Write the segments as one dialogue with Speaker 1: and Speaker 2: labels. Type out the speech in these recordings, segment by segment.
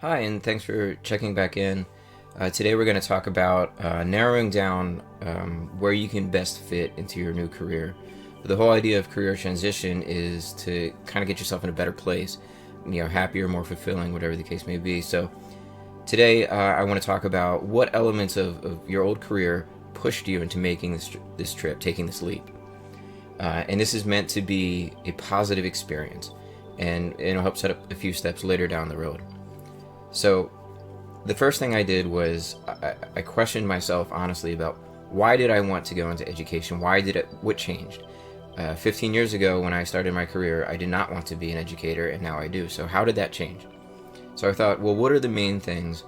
Speaker 1: Hi, and thanks for checking back in. Today we're going to talk about narrowing down where you can best fit into your new career. The whole idea of career transition is to kind of get yourself in a better place, happier, more fulfilling, whatever the case may be. So today I want to talk about what elements of your old career pushed you into making this trip, taking this leap. And this is meant to be a positive experience, and it'll help set up a few steps later down the road. So the first thing I did was I questioned myself honestly about why did I want to go into education? What changed? 15 years ago when I started my career, I did not want to be an educator, and now I do. So how did that change? So I thought, well, what are the main things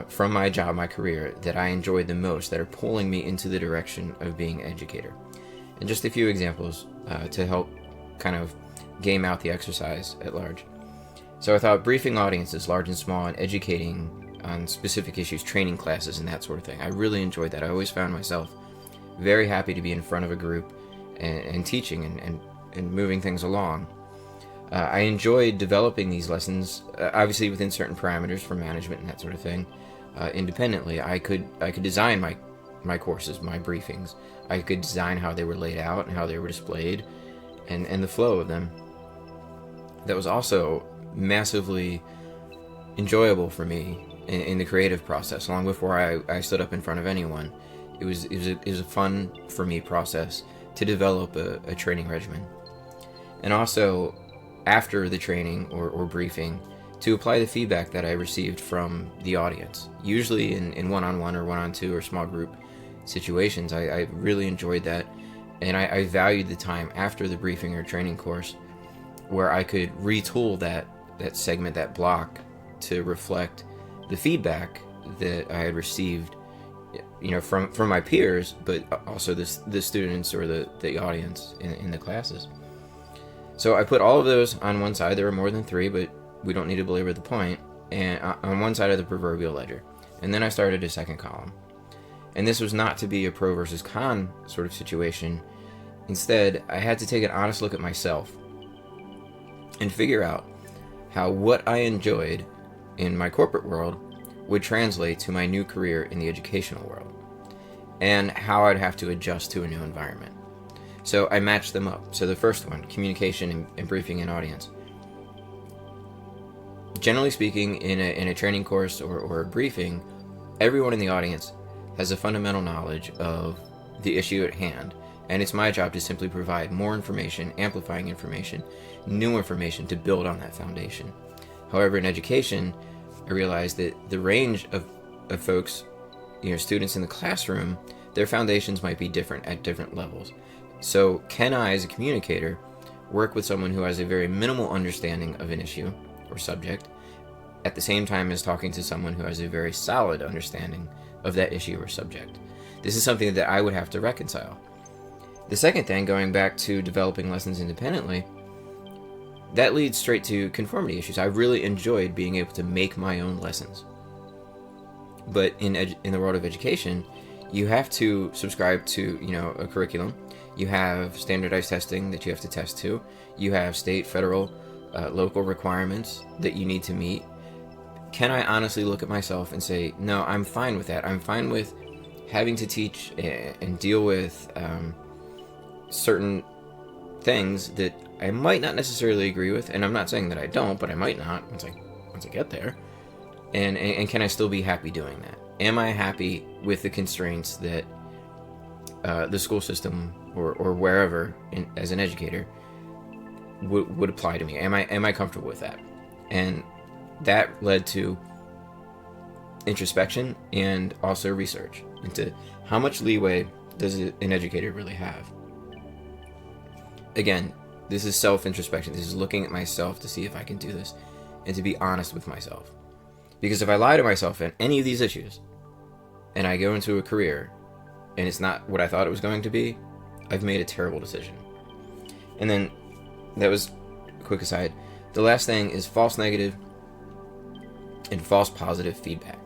Speaker 1: from my job, my career, that I enjoyed the most that are pulling me into the direction of being an educator? And just a few examples to help kind of game out the exercise at large. So I thought briefing audiences, large and small, and educating on specific issues, training classes, and that sort of thing. I really enjoyed that. I always found myself very happy to be in front of a group and teaching and moving things along. I enjoyed developing these lessons, obviously within certain parameters for management and that sort of thing. Independently, I could design my courses, my briefings. I could design how they were laid out and how they were displayed, and the flow of them. That was also massively enjoyable for me in the creative process. Long before I stood up in front of anyone, it was a fun for me process to develop a training regimen, and also after the training or briefing, to apply the feedback that I received from the audience, usually in one-on-one or one-on-two or small group situations. I really enjoyed that, and I valued the time after the briefing or training course where I could retool that segment, that block, to reflect the feedback that I had received, from my peers, but also the students or the audience in the classes. So I put all of those on one side. There were more than three, but we don't need to belabor the point. And on one side of the proverbial ledger, and then I started a second column. And this was not to be a pro versus con sort of situation. Instead, I had to take an honest look at myself and figure out how what I enjoyed in my corporate world would translate to my new career in the educational world, and how I'd have to adjust to a new environment. So I matched them up. So the first one, communication and briefing an audience. Generally speaking, in a training course or a briefing, everyone in the audience has a fundamental knowledge of the issue at hand, and it's my job to simply provide more information, amplifying information, new information to build on that foundation. However, in education, I realized that the range of folks, students in the classroom, their foundations might be different at different levels. So can I, as a communicator, work with someone who has a very minimal understanding of an issue or subject, at the same time as talking to someone who has a very solid understanding of that issue or subject? This is something that I would have to reconcile. The second thing, going back to developing lessons independently, that leads straight to conformity issues. I really enjoyed being able to make my own lessons. But in the world of education, you have to subscribe to a curriculum. You have standardized testing that you have to test to. You have state, federal, local requirements that you need to meet. Can I honestly look at myself and say, no, I'm fine with that. I'm fine with having to teach and deal with certain things that I might not necessarily agree with, and I'm not saying that I don't, but I might not once I get there. And can I still be happy doing that? Am I happy with the constraints that the school system or wherever as an educator would apply to me? Am I comfortable with that? And that led to introspection and also research into how much leeway does an educator really have. Again, this is self-introspection. This is looking at myself to see if I can do this and to be honest with myself. Because if I lie to myself in any of these issues and I go into a career and it's not what I thought it was going to be, I've made a terrible decision. And then, that was a quick aside. The last thing is false negative and false positive feedback.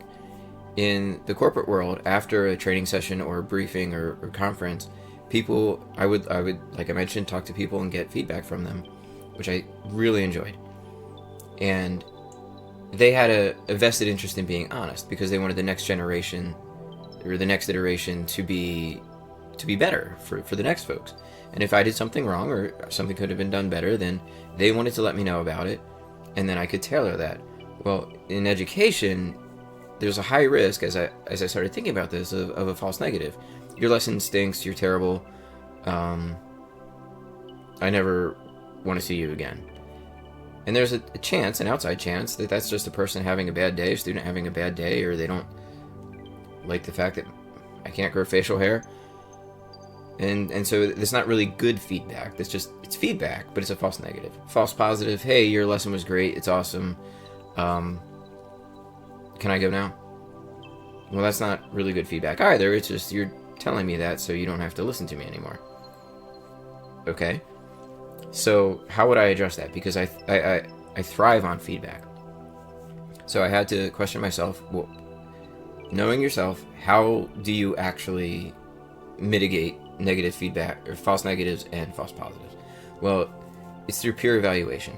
Speaker 1: In the corporate world, after a training session or a briefing or conference, people, I would, like I mentioned, talk to people and get feedback from them, which I really enjoyed. And they had a vested interest in being honest because they wanted the next generation or the next iteration to be better for the next folks. And if I did something wrong or something could have been done better, then they wanted to let me know about it, and then I could tailor that. Well, in education, there's a high risk, as I started thinking about this, of a false negative. Your lesson stinks, you're terrible, I never want to see you again. And there's a chance, an outside chance, that that's just a person having a bad day, a student having a bad day, or they don't like the fact that I can't grow facial hair. And so it's not really good feedback. It's feedback, but it's a false negative. False positive, hey, your lesson was great, it's awesome. Can I go now? Well, that's not really good feedback either. It's just you're telling me that so you don't have to listen to me anymore. Okay? So how would I address that? Because I thrive on feedback. So I had to question myself, well, knowing yourself, how do you actually mitigate negative feedback, or false negatives and false positives? Well, it's through peer evaluation,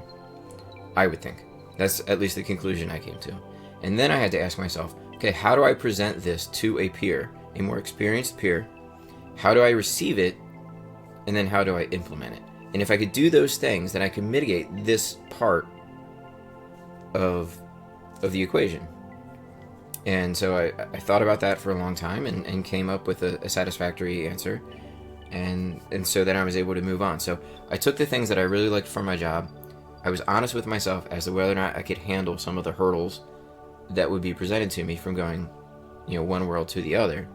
Speaker 1: I would think. That's at least the conclusion I came to. And then I had to ask myself, okay, how do I present this to a peer, a more experienced peer? How do I receive it? And then how do I implement it? And if I could do those things, then I can mitigate this part of the equation. And so I thought about that for a long time and came up with a satisfactory answer. And so then I was able to move on. So I took the things that I really liked from my job. I was honest with myself as to whether or not I could handle some of the hurdles that would be presented to me from going, one world to the other.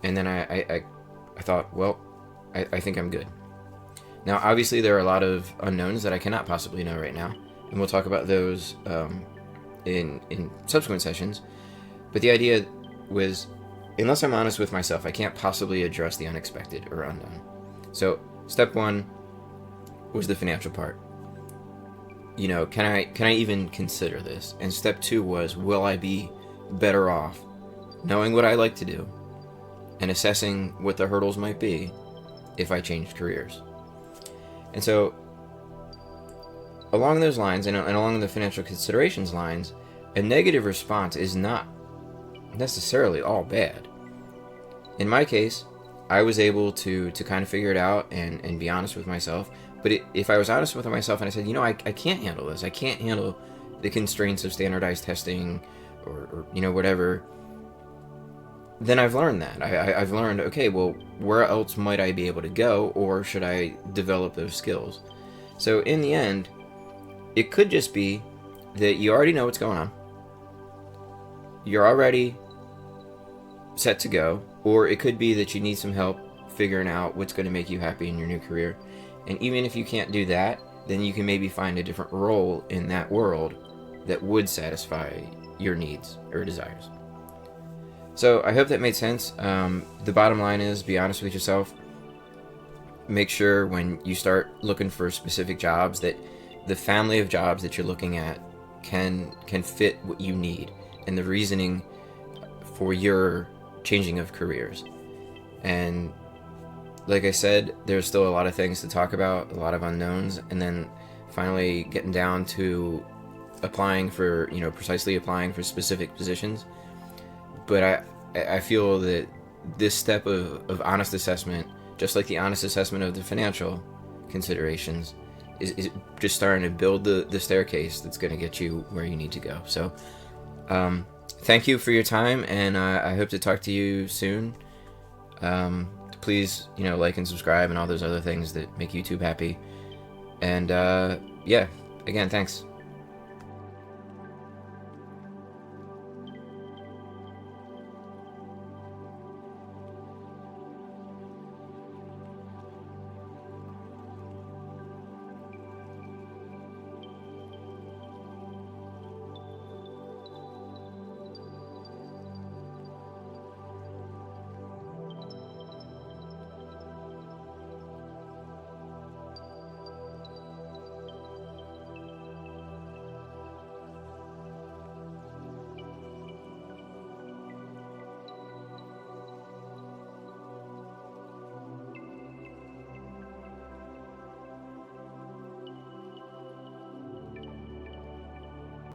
Speaker 1: And then I thought, well, I think I'm good. Now, obviously, there are a lot of unknowns that I cannot possibly know right now, and we'll talk about those in subsequent sessions. But the idea was, unless I'm honest with myself, I can't possibly address the unexpected or unknown. So, step one was the financial part. Can I even consider this? And step two was, will I be better off knowing what I like to do and assessing what the hurdles might be if I changed careers? And so, along those lines, and along the financial considerations lines, a negative response is not necessarily all bad. In my case, I was able to kind of figure it out and be honest with myself. But if I was honest with myself and I said, I can't handle this, I can't handle the constraints of standardized testing or whatever, then I've learned that. I've learned, okay, well, where else might I be able to go, or should I develop those skills? So in the end, it could just be that you already know what's going on. You're already set to go, or it could be that you need some help figuring out what's going to make you happy in your new career. And even if you can't do that, then you can maybe find a different role in that world that would satisfy your needs or desires. So I hope that made sense. The bottom line is, be honest with yourself. Make sure when you start looking for specific jobs that the family of jobs that you're looking at can fit what you need and the reasoning for your changing of careers. And like I said, there's still a lot of things to talk about, a lot of unknowns, and then finally getting down to applying for, precisely applying for specific positions. But I feel that this step of honest assessment, just like the honest assessment of the financial considerations, is just starting to build the staircase that's going to get you where you need to go. So thank you for your time, and I hope to talk to you soon. Please, like and subscribe and all those other things that make YouTube happy. And again, thanks.